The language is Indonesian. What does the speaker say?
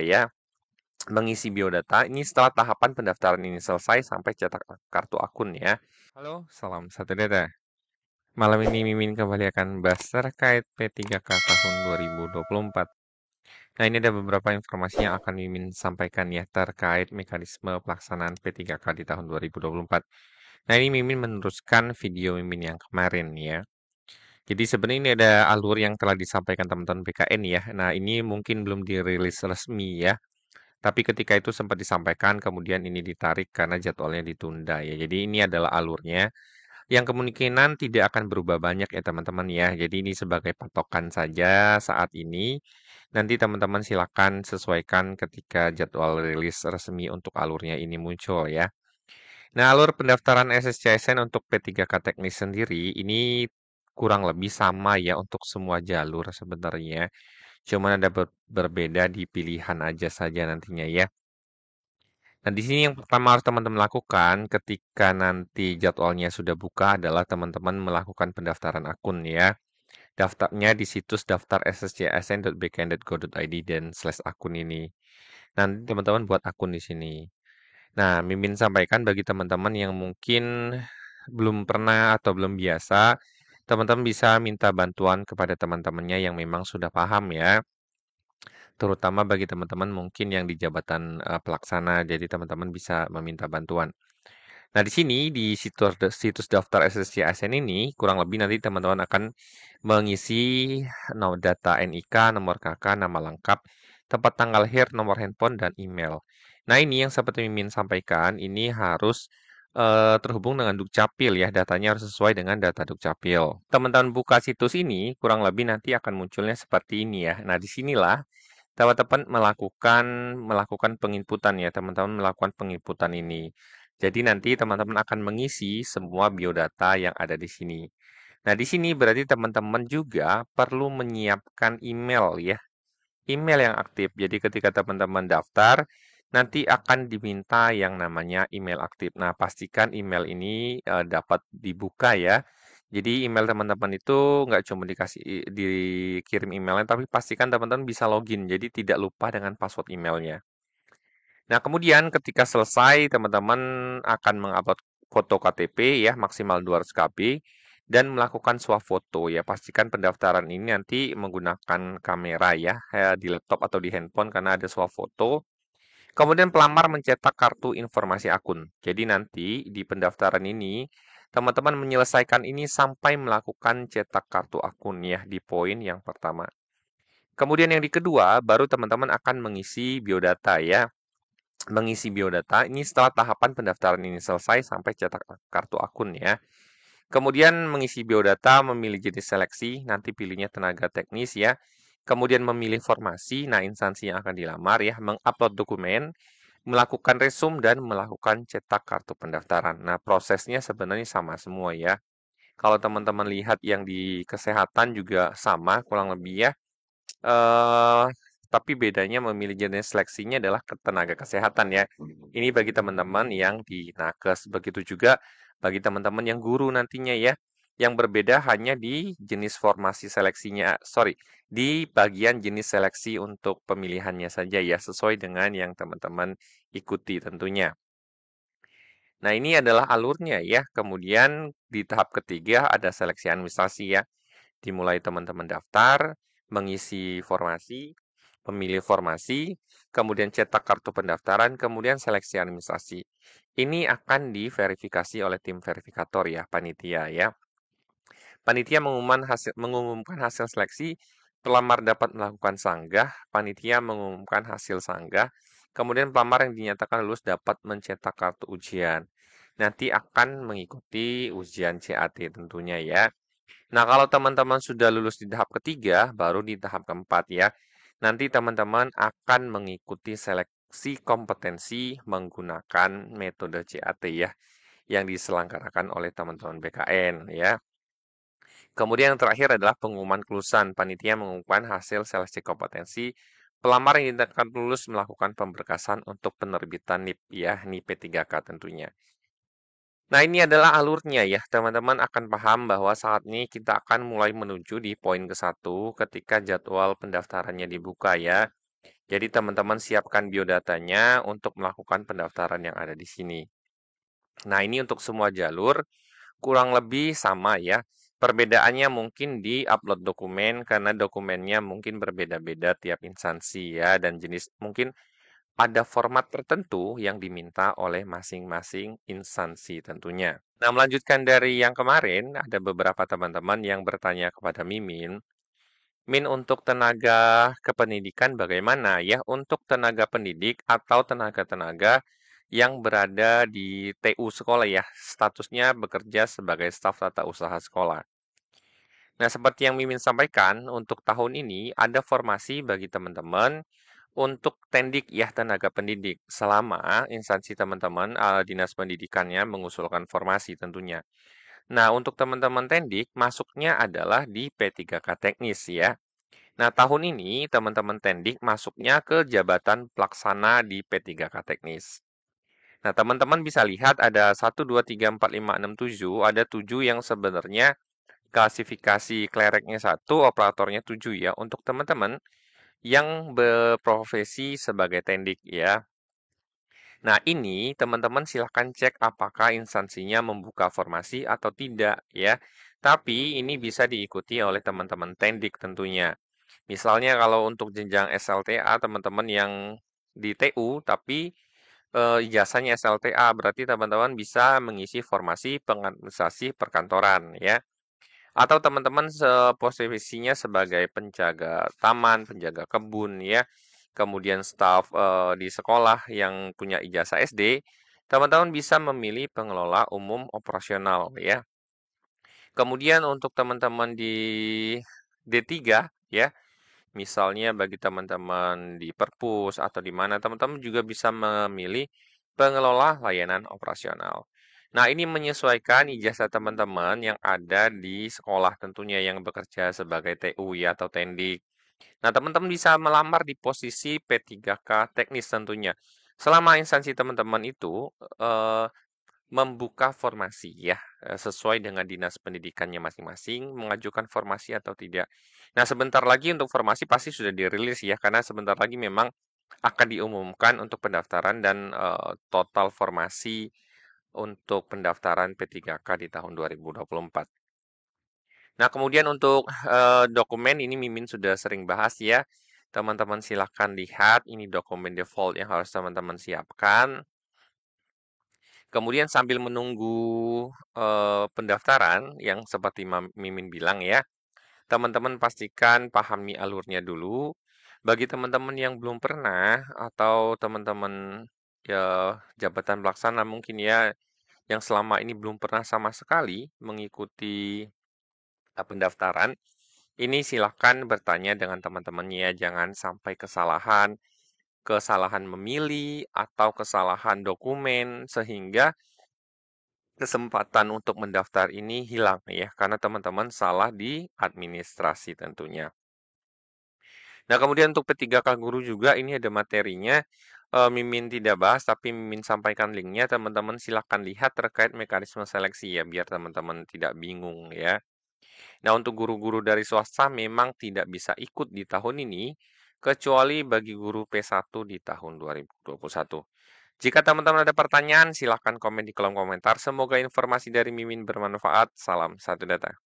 ya. Mengisi biodata ini setelah tahapan pendaftaran ini selesai sampai cetak kartu akun ya. Halo, salam satu data. Malam ini Mimin kembali akan bahas terkait P3K tahun 2024. Nah, ini ada beberapa informasi yang akan Mimin sampaikan ya terkait mekanisme pelaksanaan P3K di tahun 2024. Nah, ini Mimin meneruskan video Mimin yang kemarin ya. Jadi sebenarnya ini ada alur yang telah disampaikan teman-teman BKN ya. Nah, ini mungkin belum dirilis resmi ya. Tapi ketika itu sempat disampaikan, kemudian ini ditarik karena jadwalnya ditunda ya. Jadi ini adalah alurnya yang kemungkinan tidak akan berubah banyak ya teman-teman ya. Jadi ini sebagai patokan saja saat ini. Nanti teman-teman silakan sesuaikan ketika jadwal rilis resmi untuk alurnya ini muncul ya. Nah, alur pendaftaran SSCSN untuk P3K teknis sendiri ini kurang lebih sama ya untuk semua jalur sebenarnya. Cuman ada berbeda di pilihan aja saja nantinya ya. Nah, di sini yang pertama harus teman-teman lakukan ketika nanti jadwalnya sudah buka adalah teman-teman melakukan pendaftaran akun ya. Daftarnya di situs daftar sscsn.bkn.go.id dan /akun ini. Nanti teman-teman buat akun di sini. Nah, Mimin sampaikan bagi teman-teman yang mungkin belum pernah atau belum biasa, teman-teman bisa minta bantuan kepada teman-temannya yang memang sudah paham ya. Terutama bagi teman-teman mungkin yang di jabatan pelaksana, jadi teman-teman bisa meminta bantuan. Nah, di sini di situs daftar SSC ASN ini kurang lebih nanti teman-teman akan mengisi data NIK, nomor KK, nama lengkap, tempat tanggal lahir, nomor handphone, dan email. Nah, ini yang seperti Mimin sampaikan, ini harus terhubung dengan Dukcapil ya, datanya harus sesuai dengan data Dukcapil. Teman-teman buka situs ini, kurang lebih nanti akan munculnya seperti ini ya. Nah, disinilah teman-teman melakukan penginputan ya, teman-teman melakukan penginputan ini. Jadi nanti teman-teman akan mengisi semua biodata yang ada di sini. Nah, di sini berarti teman-teman juga perlu menyiapkan email ya, email yang aktif. Jadi ketika teman-teman daftar, nanti akan diminta yang namanya email aktif. Nah, pastikan email ini dapat dibuka ya. Jadi email teman-teman itu nggak cuma dikirim emailnya, tapi pastikan teman-teman bisa login. Jadi tidak lupa dengan password emailnya. Nah, kemudian ketika selesai, teman-teman akan mengupload foto KTP ya, maksimal 200 KB, dan melakukan swafoto ya. Pastikan pendaftaran ini nanti menggunakan kamera ya, di laptop atau di handphone karena ada swafoto. Kemudian pelamar mencetak kartu informasi akun. Jadi nanti di pendaftaran ini, teman-teman menyelesaikan ini sampai melakukan cetak kartu akun ya, di poin yang pertama. Kemudian yang di kedua, baru teman-teman akan mengisi biodata ya. Mengisi biodata ini setelah tahapan pendaftaran ini selesai sampai cetak kartu akun ya. Kemudian mengisi biodata, memilih jenis seleksi, nanti pilihnya tenaga teknis ya. Kemudian memilih formasi, nah instansi yang akan dilamar ya, mengupload dokumen, melakukan resume dan melakukan cetak kartu pendaftaran. Nah, prosesnya sebenarnya sama semua ya. Kalau teman-teman lihat yang di kesehatan juga sama kurang lebih ya. eh tapi bedanya memilih jenis seleksinya adalah tenaga kesehatan ya. Ini bagi teman-teman yang di nakes, begitu juga bagi teman-teman yang guru nantinya ya. Yang berbeda hanya di jenis formasi seleksinya, sorry, di bagian jenis seleksi untuk pemilihannya saja ya, sesuai dengan yang teman-teman ikuti tentunya. Nah, ini adalah alurnya ya. Kemudian di tahap ketiga ada seleksi administrasi ya. Dimulai teman-teman daftar, mengisi formasi, memilih formasi, kemudian cetak kartu pendaftaran, kemudian seleksi administrasi. Ini akan diverifikasi oleh tim verifikator ya, panitia ya. Panitia mengumumkan hasil seleksi, pelamar dapat melakukan sanggah, panitia mengumumkan hasil sanggah, kemudian pelamar yang dinyatakan lulus dapat mencetak kartu ujian. Nanti akan mengikuti ujian CAT tentunya ya. Nah, kalau teman-teman sudah lulus di tahap ketiga, baru di tahap keempat ya. Nanti teman-teman akan mengikuti seleksi kompetensi menggunakan metode CAT ya, yang diselenggarakan oleh teman-teman BKN ya. Kemudian yang terakhir adalah pengumuman kelulusan. Panitia mengumumkan hasil seleksi kompetensi. Pelamar yang dinyatakan lulus melakukan pemberkasan untuk penerbitan NIP ya, NIP P3K tentunya. Nah, ini adalah alurnya ya. Teman-teman akan paham bahwa saat ini kita akan mulai menuju di poin ke-1 ketika jadwal pendaftarannya dibuka ya. Jadi teman-teman siapkan biodatanya untuk melakukan pendaftaran yang ada di sini. Nah, ini untuk semua jalur kurang lebih sama ya. Perbedaannya mungkin di upload dokumen karena dokumennya mungkin berbeda-beda tiap instansi ya dan jenis mungkin ada format tertentu yang diminta oleh masing-masing instansi tentunya. Nah, melanjutkan dari yang kemarin, ada beberapa teman-teman yang bertanya kepada Mimin, Min untuk tenaga kependidikan bagaimana ya? Untuk tenaga pendidik atau tenaga-tenaga yang berada di TU sekolah ya, statusnya bekerja sebagai staf tata usaha sekolah. Nah, seperti yang Mimin sampaikan, untuk tahun ini ada formasi bagi teman-teman untuk tendik ya tenaga pendidik selama instansi teman-teman dinas pendidikannya mengusulkan formasi tentunya. Nah, untuk teman-teman tendik masuknya adalah di P3K teknis ya. Nah, tahun ini teman-teman tendik masuknya ke jabatan pelaksana di P3K teknis. Nah, teman-teman bisa lihat ada 1, 2, 3, 4, 5, 6, 7. Ada 7 yang sebenarnya klasifikasi klereknya 1, operatornya 7 ya. Untuk teman-teman yang berprofesi sebagai tendik ya. Nah, ini teman-teman silahkan cek apakah instansinya membuka formasi atau tidak ya. Tapi ini bisa diikuti oleh teman-teman tendik tentunya. Misalnya kalau untuk jenjang SLTA teman-teman yang di TU tapi ijazahnya SLTA berarti teman-teman bisa mengisi formasi pengadministrasi perkantoran ya. Atau teman-teman posisinya sebagai penjaga taman, penjaga kebun ya. Kemudian staf di sekolah yang punya ijazah SD, teman-teman bisa memilih pengelola umum operasional ya. Kemudian untuk teman-teman di D3 ya, misalnya bagi teman-teman di Perpus atau di mana, teman-teman juga bisa memilih pengelola layanan operasional. Nah, ini menyesuaikan ijazah teman-teman yang ada di sekolah tentunya yang bekerja sebagai TU ya atau tendik. Nah, teman-teman bisa melamar di posisi P3K teknis tentunya. Selama instansi teman-teman itu eh, membuka formasi ya, sesuai dengan dinas pendidikannya masing-masing, mengajukan formasi atau tidak. Nah, sebentar lagi untuk formasi pasti sudah dirilis ya, karena sebentar lagi memang akan diumumkan untuk pendaftaran dan total formasi untuk pendaftaran P3K di tahun 2024. Nah, kemudian untuk dokumen ini Mimin sudah sering bahas ya. Teman-teman silakan lihat ini dokumen default yang harus teman-teman siapkan. Kemudian sambil menunggu pendaftaran yang seperti Mimin bilang ya, teman-teman pastikan pahami alurnya dulu. Bagi teman-teman yang belum pernah atau teman-teman ya jabatan pelaksana mungkin ya yang selama ini belum pernah sama sekali mengikuti pendaftaran, ini silakan bertanya dengan teman-temannya, jangan sampai kesalahan memilih atau kesalahan dokumen sehingga kesempatan untuk mendaftar ini hilang ya, karena teman-teman salah di administrasi tentunya. Nah, kemudian untuk P3K Guru juga ini ada materinya. Mimin tidak bahas, tapi Mimin sampaikan linknya. Teman-teman silakan lihat terkait mekanisme seleksi ya, biar teman-teman tidak bingung ya. Nah, untuk guru-guru dari swasta memang tidak bisa ikut di tahun ini, kecuali bagi guru P1 di tahun 2021. Jika teman-teman ada pertanyaan, silahkan komen di kolom komentar. Semoga informasi dari Mimin bermanfaat. Salam satu data.